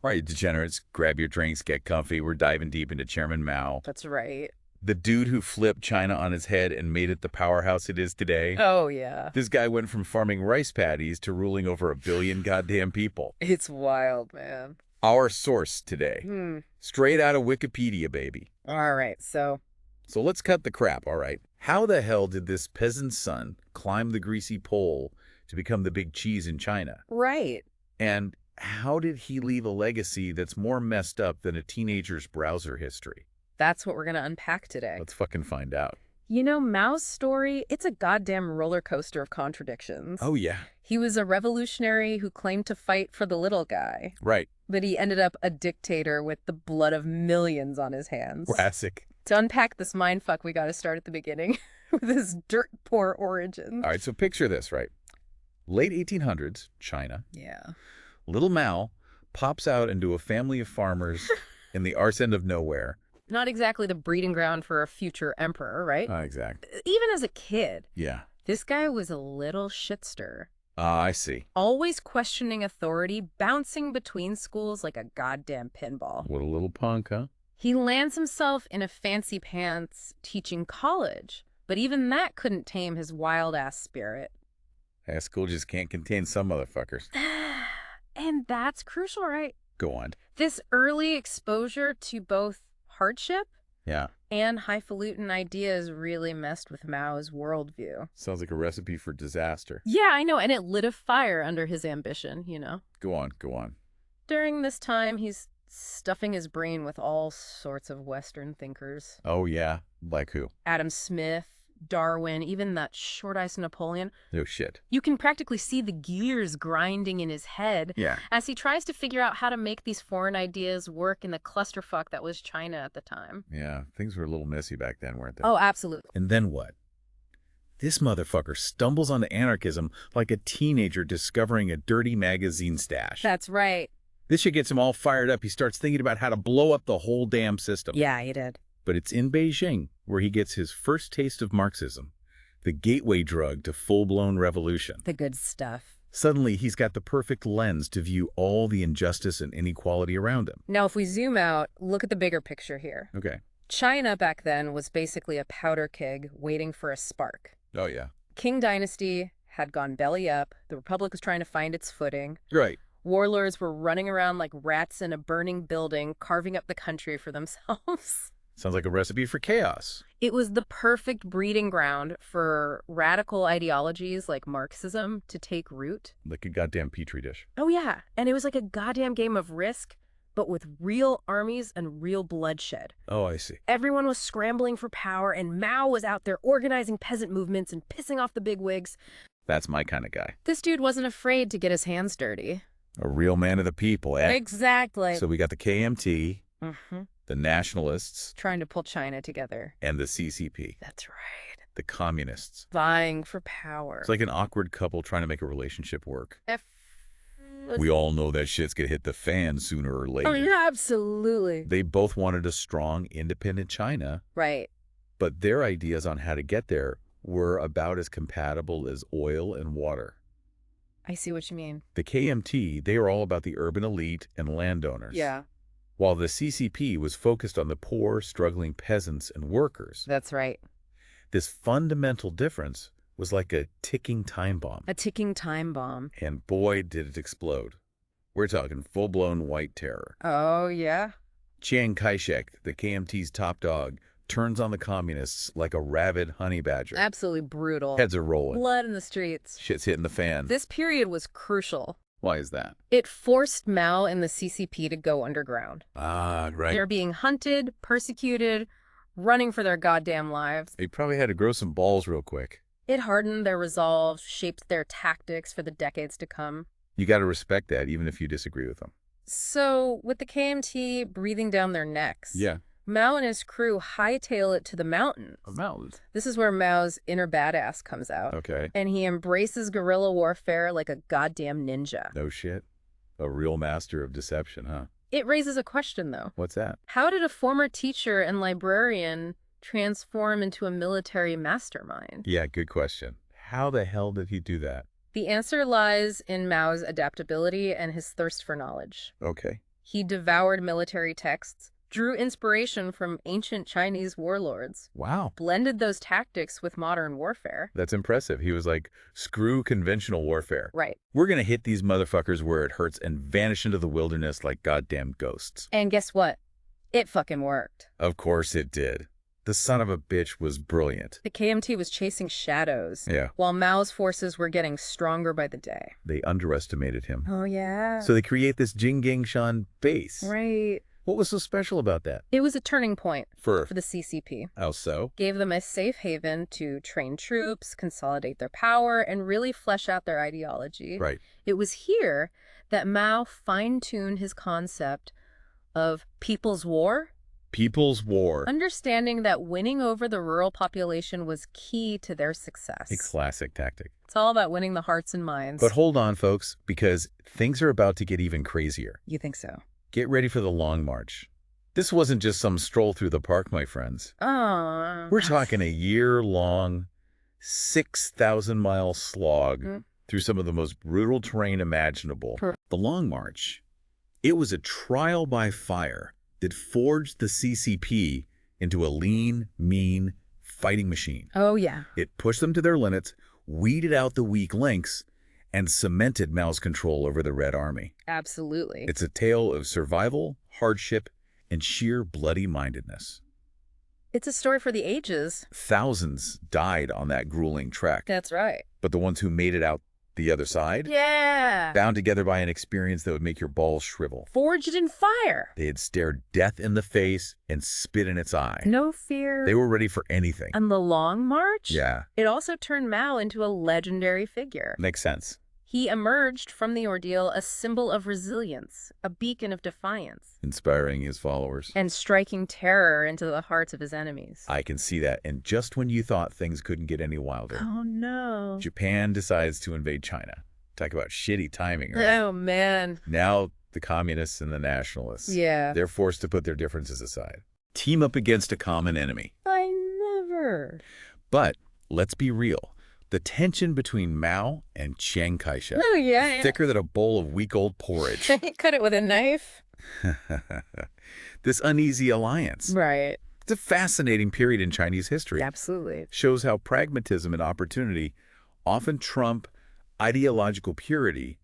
All right, degenerates, grab your drinks, get comfy. We're diving deep into Chairman Mao, That's right. the dude who flipped China on his head and made it the powerhouse it is today. Oh, yeah. This guy went from farming rice paddies to ruling over 1 billion goddamn people. It's wild, man. Our source today. Hmm. Straight out of Wikipedia, baby. All right, so So let's cut the crap, all right? How the hell did this peasant's son climb the greasy pole to become the big cheese in China? right. And how did he leave a legacy that's more messed up than a teenager's browser history? That's what we're going to unpack today. Let's fucking find out. You know, Mao's story, it's a goddamn roller coaster of contradictions. Oh, yeah. He was a revolutionary who claimed to fight for the little guy, Right. but he ended up a dictator with the blood of millions on his hands. Classic. To unpack this mindfuck, we got to start at the beginning with his dirt poor origins. All right, so picture this, right? Late 1800s, China. Yeah. Little Mao pops out into a family of farmers in the arse end of nowhere. Not exactly the breeding ground for a future emperor, right? Exactly. Even as a kid, Yeah. this guy was a little shitster. I see. Always questioning authority, bouncing between schools like a goddamn pinball. What a little punk, huh? He lands himself in a fancy pants teaching college, but even that couldn't tame his wild-ass spirit. That school just can't contain some motherfuckers. And that's crucial, right? Go on. This early exposure to both hardship Yeah. and highfalutin ideas really messed with Mao's worldview. Sounds like a recipe for disaster. Yeah, I know, and it lit a fire under his ambition, you know. Go on, go on. During this time, he's stuffing his brain with all sorts of Western thinkers. Oh, yeah? Like who? Adam Smith, Darwin, even that short-iced Napoleon. No shit. You can practically see the gears grinding in his head Yeah. as he tries to figure out how to make these foreign ideas work in the clusterfuck that was China at the time. Yeah, things were a little messy back then, weren't they? Oh, absolutely. And then what? This motherfucker stumbles onto anarchism like a teenager discovering a dirty magazine stash. That's right. This shit gets him all fired up. He starts thinking about how to blow up the whole damn system. Yeah, he did. But it's in Beijing where he gets his first taste of Marxism, the gateway drug to full-blown revolution. The good stuff. Suddenly, he's got the perfect lens to view all the injustice and inequality around him. Now, if we zoom out, look at the bigger picture here. Okay. China back then was basically a powder keg waiting for a spark. Oh, yeah. Qing dynasty had gone belly up. The republic was trying to find its footing. Right. Warlords were running around like rats in a burning building, carving up the country for themselves. Sounds like a recipe for chaos. It was the perfect breeding ground for radical ideologies like Marxism to take root. Like a goddamn petri dish. Oh, yeah. And it was like a goddamn game of Risk, but with real armies and real bloodshed. Oh, I see. Everyone was scrambling for power, and Mao was out there organizing peasant movements and pissing off the bigwigs. That's my kind of guy. This dude wasn't afraid to get his hands dirty. A real man of the people, eh? Exactly. So we got the KMT, the nationalists, Trying to pull China together. and the CCP, That's right. the communists. Vying for power. It's like an awkward couple trying to make a relationship work. F- We all know that shit's gonna hit the fan sooner or later. Oh, yeah, absolutely. They both wanted a strong, independent China, Right. but their ideas on how to get there were about as compatible as oil and water. I see what you mean. The KMT, they were all about the urban elite and landowners. Yeah, While the CCP was focused on the poor, struggling peasants and workers. that's right. This fundamental difference was like a ticking time bomb. A ticking time bomb. And boy, did it explode. We're talking full-blown white terror. Oh, yeah? Chiang Kai-shek, the KMT's top dog, turns on the communists like a rabid honey badger. Absolutely brutal. Heads are rolling. Blood in the streets. Shit's hitting the fan. This period was crucial. Why is that? It forced Mao and the CCP to go underground. Ah, right. They're being hunted, persecuted, running for their goddamn lives. They probably had to grow some balls real quick. It hardened their resolve, shaped their tactics for the decades to come. You got to respect that, even if you disagree with them. So, with the KMT breathing down their necks, Mao and his crew hightail it to the mountains. Mountains. This is where Mao's inner badass comes out. Okay. And he embraces guerrilla warfare like a goddamn ninja. No shit. A real master of deception, huh? It raises a question, though. What's that? How did a former teacher and librarian transform into a military mastermind? Yeah, good question. How the hell did he do that? The answer lies in Mao's adaptability and his thirst for knowledge. Okay. He devoured military texts, drew inspiration from ancient Chinese warlords, Wow. blended those tactics with modern warfare. That's impressive. He was like, screw conventional warfare. Right. We're going to hit these motherfuckers where it hurts and vanish into the wilderness like goddamn ghosts. And guess what? It fucking worked. Of course it did. The son of a bitch was brilliant. The KMT was chasing shadows, Yeah. while Mao's forces were getting stronger by the day. They underestimated him. Oh, yeah. So they create this Jinggangshan base. Right. What was so special about that? It was a turning point For the CCP. how so? Gave them a safe haven to train troops, consolidate their power, and really flesh out their ideology. Right. It was here that Mao fine-tuned his concept of people's war, People's War. understanding that winning over the rural population was key to their success. A classic tactic. It's all about winning the hearts and minds. But hold on, folks, because things are about to get even crazier. You think so? Get ready for the Long March. This wasn't just some stroll through the park, my friends. Oh. We're talking a year-long, 6,000-mile slog through some of the most brutal terrain imaginable. The Long March. It was a trial by fire that forged the CCP into a lean, mean fighting machine. Oh, yeah. It pushed them to their limits, weeded out the weak links, and cemented Mao's control over the Red Army. Absolutely. It's a tale of survival, hardship, and sheer bloody-mindedness. It's a story for the ages. Thousands died on that grueling trek, That's right. but the ones who made it out the other side, Yeah. bound together by an experience that would make your balls shrivel. Forged in fire. They had stared death in the face and spit in its eye. No fear. They were ready for anything. And the Long March? Yeah, It also turned Mao into a legendary figure. makes sense. He emerged from the ordeal a symbol of resilience, a beacon of defiance, Inspiring his followers. and striking terror into the hearts of his enemies. I can see that. And just when you thought things couldn't get any wilder, Oh, no. Japan decides to invade China. Talk about shitty timing, right? Oh, man. Now the communists and the nationalists, Yeah. they're forced to put their differences aside. Team up against a common enemy. I never. But let's be real. The tension between Mao and Chiang Kai-shek, Oh, yeah. thicker than a bowl of week-old porridge. Cut it with a knife. This uneasy alliance. Right. It's a fascinating period in Chinese history. Absolutely. Shows how pragmatism and opportunity often trump ideological purity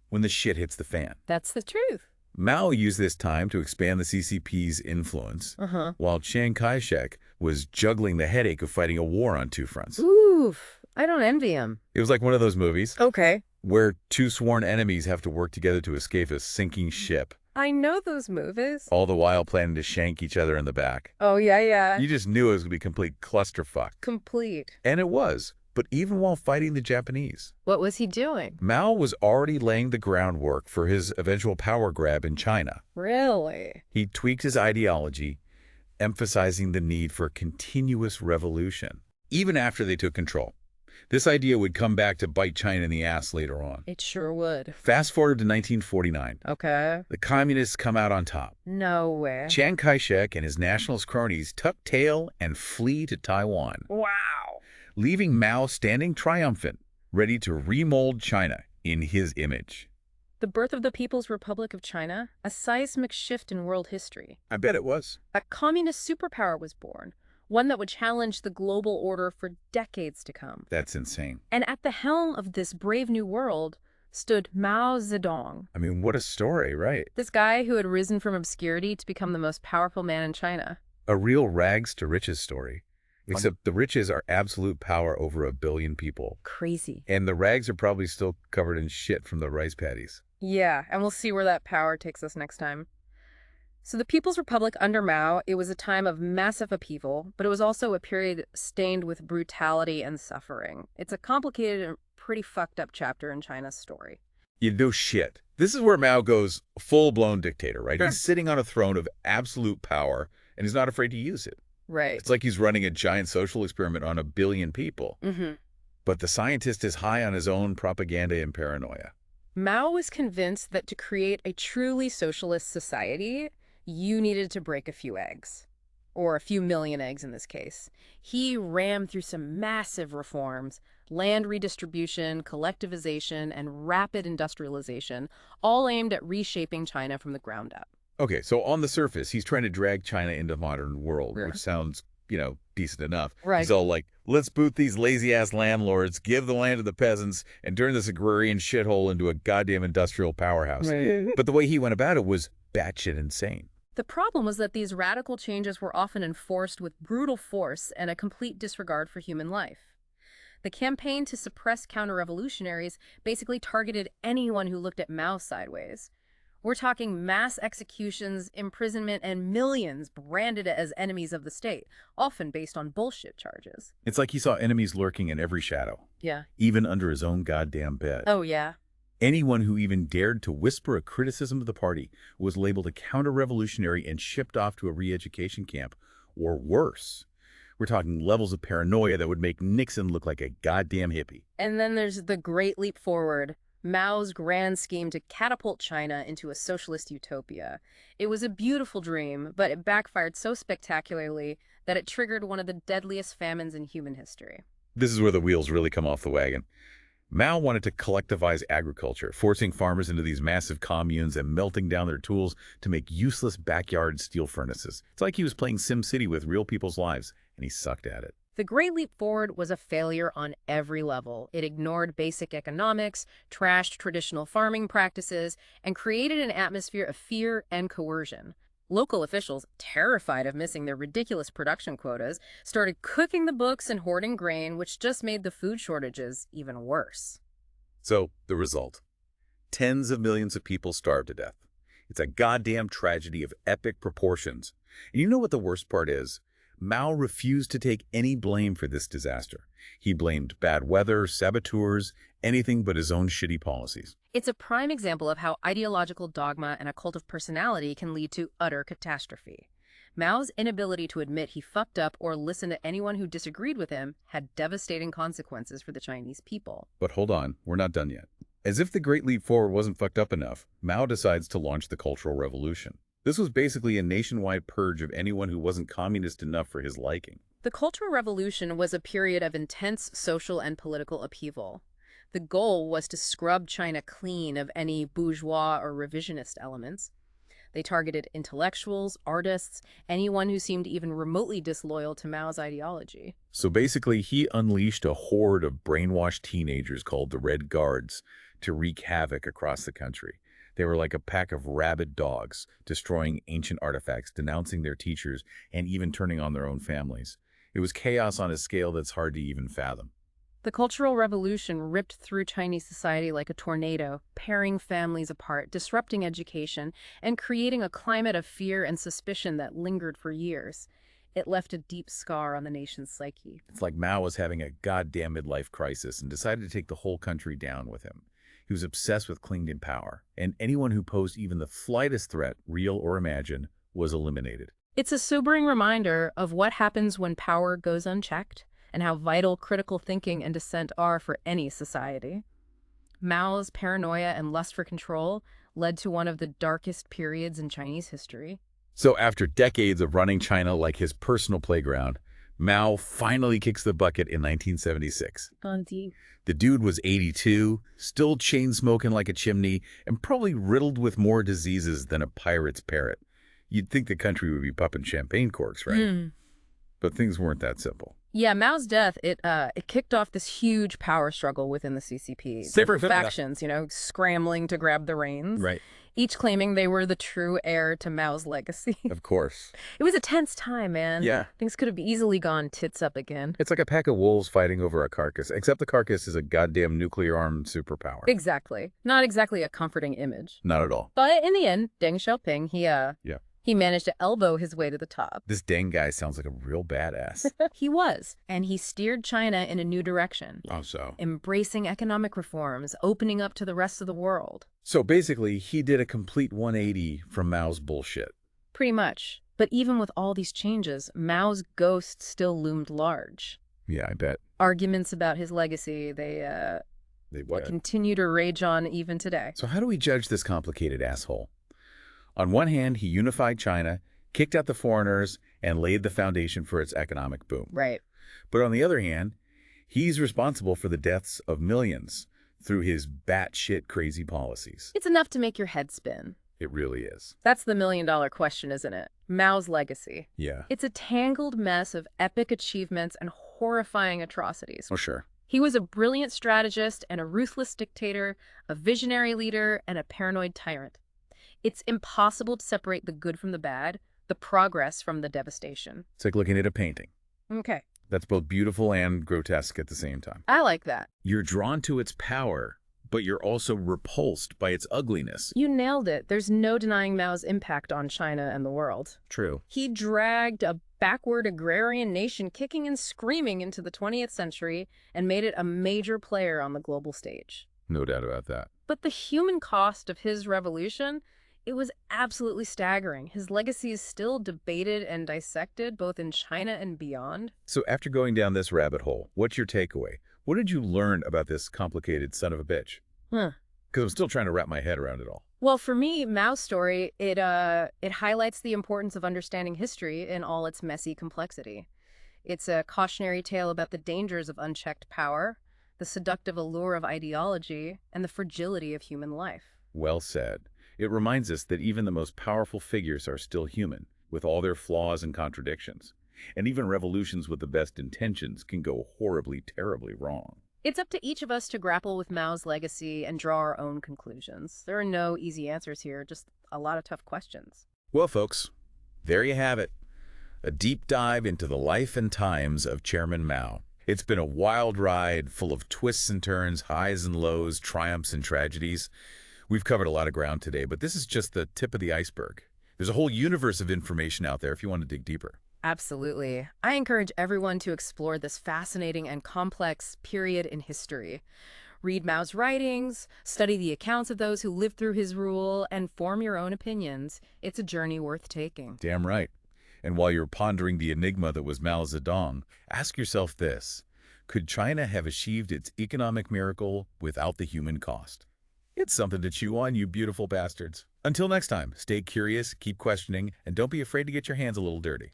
when the shit hits the fan. That's the truth. Mao used this time to expand the CCP's influence, while Chiang Kai-shek was juggling the headache of fighting a war on two fronts. Oof. I don't envy him. It was like one of those movies Okay. where two sworn enemies have to work together to escape a sinking ship, I know those movies. all the while planning to shank each other in the back. Oh, yeah, yeah. You just knew it was going to be complete clusterfuck. Complete. And it was. But even while fighting the Japanese, What was he doing? Mao was already laying the groundwork for his eventual power grab in China. Really? He tweaked his ideology, emphasizing the need for continuous revolution, even after they took control. This idea would come back to bite China in the ass later on. It sure would. Fast forward to 1949. Okay. The communists come out on top. No way. Chiang Kai-shek and his nationalist cronies tuck tail and flee to Taiwan, Wow. leaving Mao standing triumphant, ready to remold China in his image. The birth of the People's Republic of China, a seismic shift in world history. I bet it was. A communist superpower was born, one that would challenge the global order for decades to come. That's insane. And at the helm of this brave new world stood Mao Zedong, I mean, what a story, right? this guy who had risen from obscurity to become the most powerful man in China. A real rags to riches story. Except the riches are absolute power over 1 billion people. Crazy. And the rags are probably still covered in shit from the rice paddies. Yeah, and we'll see where that power takes us next time. So the People's Republic under Mao, it was a time of massive upheaval, but it was also a period stained with brutality and suffering. It's a complicated and pretty fucked up chapter in China's story. You know shit. This is where Mao goes full-blown dictator, right? He's sitting on a throne of absolute power, and he's not afraid to use it. Right. It's like he's running a giant social experiment on 1 billion people. But the scientist is high on his own propaganda and paranoia. Mao was convinced that to create a truly socialist society, you needed to break a few eggs. or a few million eggs in this case. He rammed through some massive reforms: land redistribution, collectivization, and rapid industrialization, all aimed at reshaping China from the ground up. Okay, so on the surface, he's trying to drag China into the modern world, Yeah. which sounds, decent enough. Right. He's all like, let's boot these lazy-ass landlords, give the land to the peasants, and turn this agrarian shithole into a goddamn industrial powerhouse. Right. But the way he went about it was batshit insane. The problem was that these radical changes were often enforced with brutal force and a complete disregard for human life. The campaign to suppress counter-revolutionaries basically targeted anyone who looked at Mao sideways. We're talking mass executions, imprisonment, and millions branded as enemies of the state, often based on bullshit charges. It's like he saw enemies lurking in every shadow, Yeah. even under his own goddamn bed. Oh, yeah. Anyone who even dared to whisper a criticism of the party was labeled a counter-revolutionary and shipped off to a re-education camp, or worse. We're talking levels of paranoia that would make Nixon look like a goddamn hippie. And then there's the Great Leap Forward, Mao's grand scheme to catapult China into a socialist utopia. It was a beautiful dream, but it backfired so spectacularly that it triggered one of the deadliest famines in human history. This is where the wheels really come off the wagon. Mao wanted to collectivize agriculture, forcing farmers into these massive communes and melting down their tools to make useless backyard steel furnaces. It's like he was playing SimCity with real people's lives, and he sucked at it. The Great Leap Forward was a failure on every level. It ignored basic economics, trashed traditional farming practices, and created an atmosphere of fear and coercion. Local officials, terrified of missing their ridiculous production quotas, started cooking the books and hoarding grain, which just made the food shortages even worse. So, the result. Tens of millions of people starved to death. It's a goddamn tragedy of epic proportions. And you know what the worst part is? Mao refused to take any blame for this disaster. He blamed bad weather, saboteurs, anything but his own shitty policies. It's a prime example of how ideological dogma and a cult of personality can lead to utter catastrophe. Mao's inability to admit he fucked up or listen to anyone who disagreed with him had devastating consequences for the Chinese people. But hold on, we're not done yet. As if the Great Leap Forward wasn't fucked up enough, Mao decides to launch the Cultural Revolution. This was basically a nationwide purge of anyone who wasn't communist enough for his liking. The Cultural Revolution was a period of intense social and political upheaval. The goal was to scrub China clean of any bourgeois or revisionist elements. They targeted intellectuals, artists, anyone who seemed even remotely disloyal to Mao's ideology. So basically, he unleashed a horde of brainwashed teenagers called the Red Guards to wreak havoc across the country. They were like a pack of rabid dogs, destroying ancient artifacts, denouncing their teachers, and even turning on their own families. It was chaos on a scale that's hard to even fathom. The Cultural Revolution ripped through Chinese society like a tornado, tearing families apart, disrupting education, and creating a climate of fear and suspicion that lingered for years. It left a deep scar on the nation's psyche. It's like Mao was having a goddamn midlife crisis and decided to take the whole country down with him. He was obsessed with clinging power, and anyone who posed even the slightest threat, real or imagined, was eliminated. It's a sobering reminder of what happens when power goes unchecked, and how vital critical thinking and dissent are for any society. Mao's paranoia and lust for control led to one of the darkest periods in Chinese history. So after decades of running China like his personal playground, Mao finally kicks the bucket in 1976. The dude was 82, still chain-smoking like a chimney, and probably riddled with more diseases than a pirate's parrot. You'd think the country would be popping champagne corks, right? But things weren't that simple. Yeah, Mao's death, it kicked off this huge power struggle within the CCP. Different factions, scrambling to grab the reins. Right. Each claiming they were the true heir to Mao's legacy. Of course. It was a tense time, man. Yeah. Things could have easily gone tits up again. It's like a pack of wolves fighting over a carcass, except the carcass is a goddamn nuclear-armed superpower. Exactly. Not exactly a comforting image. Not at all. But in the end, Deng Xiaoping, he managed to elbow his way to the top. This Deng guy sounds like a real badass. He was, and he steered China in a new direction. Oh, so? Embracing economic reforms, opening up to the rest of the world. So basically, he did a complete 180 from Mao's bullshit. Pretty much. But even with all these changes, Mao's ghost still loomed large. Yeah, I bet. Arguments about his legacy, they continue to rage on even today. So how do we judge this complicated asshole? On one hand, he unified China, kicked out the foreigners, and laid the foundation for its economic boom. Right. But on the other hand, he's responsible for the deaths of millions through his batshit crazy policies. It's enough to make your head spin. It really is. That's the million-dollar question, isn't it? Mao's legacy. Yeah. It's a tangled mess of epic achievements and horrifying atrocities. Oh, sure. He was a brilliant strategist and a ruthless dictator, a visionary leader, and a paranoid tyrant. It's impossible to separate the good from the bad, the progress from the devastation. It's like looking at a painting. Okay. That's both beautiful and grotesque at the same time. I like that. You're drawn to its power, but you're also repulsed by its ugliness. You nailed it. There's no denying Mao's impact on China and the world. True. He dragged a backward agrarian nation kicking and screaming into the 20th century and made it a major player on the global stage. No doubt about that. But the human cost of his revolution, it was absolutely staggering. His legacy is still debated and dissected both in China and beyond. So after going down this rabbit hole, what's your takeaway? What did you learn about this complicated son of a bitch? Because I'm still trying to wrap my head around it all. Well, for me, Mao's story, it highlights the importance of understanding history in all its messy complexity. It's a cautionary tale about the dangers of unchecked power, the seductive allure of ideology, and the fragility of human life. Well said. It reminds us that even the most powerful figures are still human, with all their flaws and contradictions. And even revolutions with the best intentions can go horribly, terribly wrong. It's up to each of us to grapple with Mao's legacy and draw our own conclusions. There are no easy answers here, just a lot of tough questions. Well, folks, there you have it. A deep dive into the life and times of Chairman Mao. It's been a wild ride full of twists and turns, highs and lows, triumphs and tragedies. We've covered a lot of ground today, but this is just the tip of the iceberg. There's a whole universe of information out there if you want to dig deeper. Absolutely. I encourage everyone to explore this fascinating and complex period in history. Read Mao's writings, study the accounts of those who lived through his rule, and form your own opinions. It's a journey worth taking. Damn right. And while you're pondering the enigma that was Mao Zedong, ask yourself this. Could China have achieved its economic miracle without the human cost? It's something to chew on, you beautiful bastards. Until next time, stay curious, keep questioning, and don't be afraid to get your hands a little dirty.